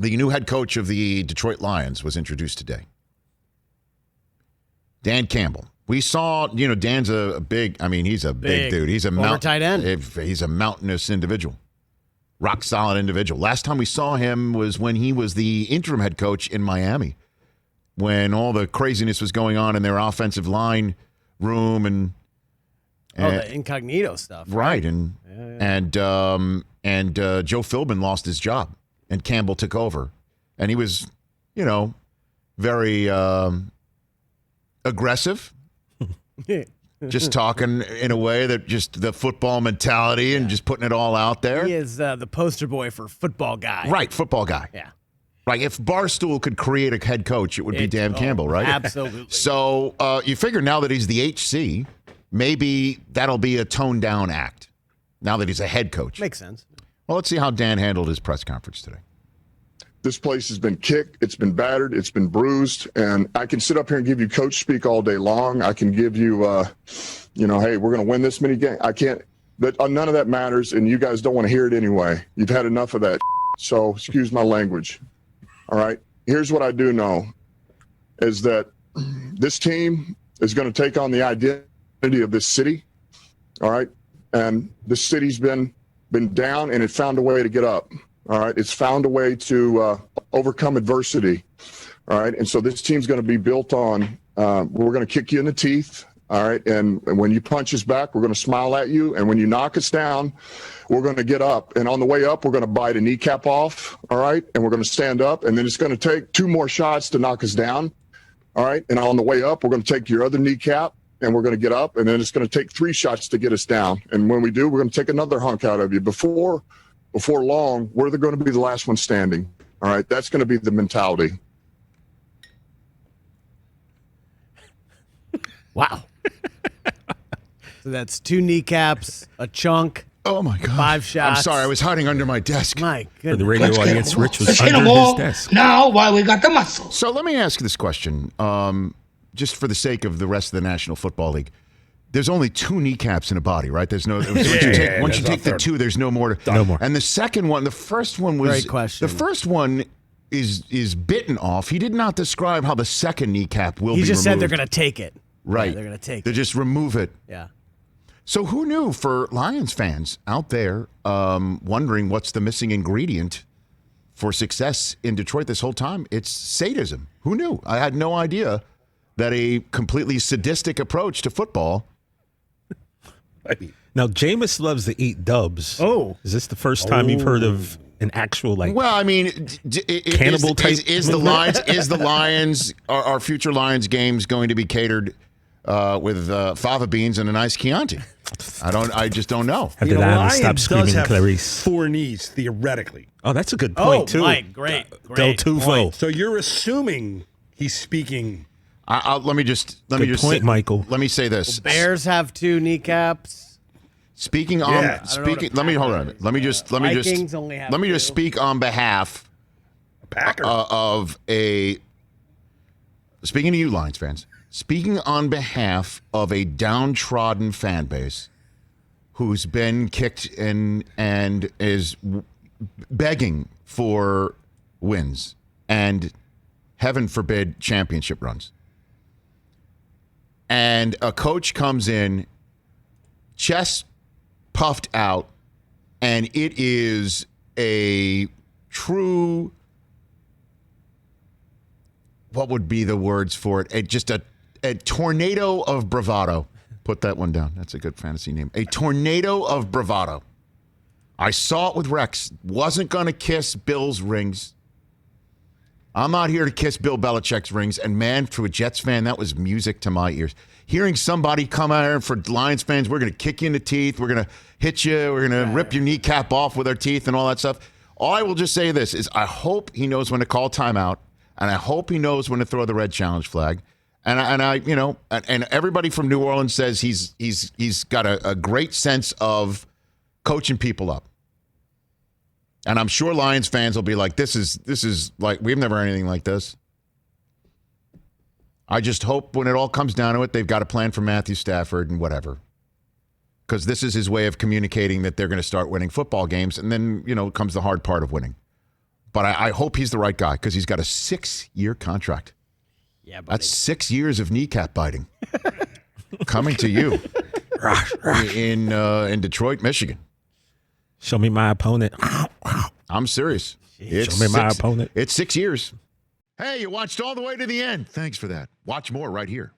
The new head coach of the Detroit Lions was introduced today. Dan Campbell. We saw, Dan's a big, he's a big dude. He's a tight end. He's a mountainous individual. Rock solid individual. Last time we saw him was when he was the interim head coach in Miami, when all the craziness was going on in their offensive line room and the incognito stuff. Right. And Joe Philbin lost his job and Campbell took over. And he was, very aggressive. Just talking in a way that just the football mentality and just putting it all out there. He is the poster boy for football guy. Right, football guy. Yeah. Like if Barstool could create a head coach, it would be Dan Campbell, right? Absolutely. So you figure now that he's the HC, maybe that'll be a toned down act now that he's a head coach. Makes sense. Well, let's see how Dan handled his press conference today. This place has been kicked, it's been battered, it's been bruised, and I can sit up here and give you coach speak all day long. I can give you, hey, we're going to win this many games. I can't, but none of that matters, and you guys don't want to hear it anyway. You've had enough of that, so excuse my language. All right? Here's what I do know, is that this team is going to take on the identity of this city, all right? And this city's been down, and it found a way to get up. All right, it's found a way to overcome adversity. All right, and so this team's going to be built on. We're going to kick you in the teeth. All right, and when you punch us back, we're going to smile at you. And when you knock us down, we're going to get up. And on the way up, we're going to bite a kneecap off. All right, and we're going to stand up. And then it's going to take 2 more shots to knock us down. All right, and on the way up, we're going to take your other kneecap. And we're going to get up. And then it's going to take 3 shots to get us down. And when we do, we're going to take another hunk out of you. Before long, we're going to be the last one standing. All right, that's going to be the mentality. Wow. So that's 2 kneecaps, a chunk. Oh my God! 5 shots. I'm sorry, I was hiding under my desk. My goodness. For the radio audience, Rich was Let's hit under them all his desk. now while we got the muscle. So let me ask this question, just for the sake of the rest of the National Football League. There's only 2 kneecaps in a body, right? There's no. Once you take the 2, there's no more. No more. And the second one, the first one was. Great question. The first one is bitten off. He did not describe how the second kneecap will be removed. He just said they're going to take it. Right. Yeah, they're going to take They it. just remove it. Yeah. So who knew, for Lions fans out there wondering what's the missing ingredient for success in Detroit this whole time? It's sadism. Who knew? I had no idea that a completely sadistic approach to football. Now, Jameis loves to eat dubs. Oh. Is this the first time you've heard of an actual, Well, I mean, cannibal type is the Lions, our future Lions games going to be catered with fava beans and a nice Chianti? I just don't know. Have the Lions stop screaming, have Clarice? 4 knees, theoretically. Oh, that's a good point, too. Mike, great. Del Tufo. So you're assuming he's speaking. Let me just Michael. Let me say this. Bears have 2 kneecaps. Speaking Vikings only have let me 2. just speak on behalf of speaking to you Lions fans, speaking on behalf of a downtrodden fan base who's been kicked and is begging for wins and, heaven forbid, championship runs. And a coach comes in, chest puffed out, and it is a true, what would be the words for it? Just a tornado of bravado. Put that one down. That's a good fantasy name. A tornado of bravado. I saw it with Rex. Wasn't going to kiss Bill's rings. I'm not here to kiss Bill Belichick's rings. And man, for a Jets fan, that was music to my ears. Hearing somebody come out here, for Lions fans, we're going to kick you in the teeth. We're going to hit you. We're going to rip your kneecap off with our teeth and all that stuff. All I will just say this is I hope he knows when to call timeout, and I hope he knows when to throw the red challenge flag. And everybody from New Orleans says he's got a great sense of coaching people up. And I'm sure Lions fans will be like, this is like, we've never heard anything like this. I just hope when it all comes down to it, they've got a plan for Matthew Stafford and whatever. Because this is his way of communicating that they're going to start winning football games. And then, comes the hard part of winning. But I hope he's the right guy because he's got a 6-year contract. Yeah, buddy. That's 6 years of kneecap biting coming to you in Detroit, Michigan. Show me my opponent. I'm serious. Show me my opponent. It's 6 years. Hey, you watched all the way to the end. Thanks for that. Watch more right here.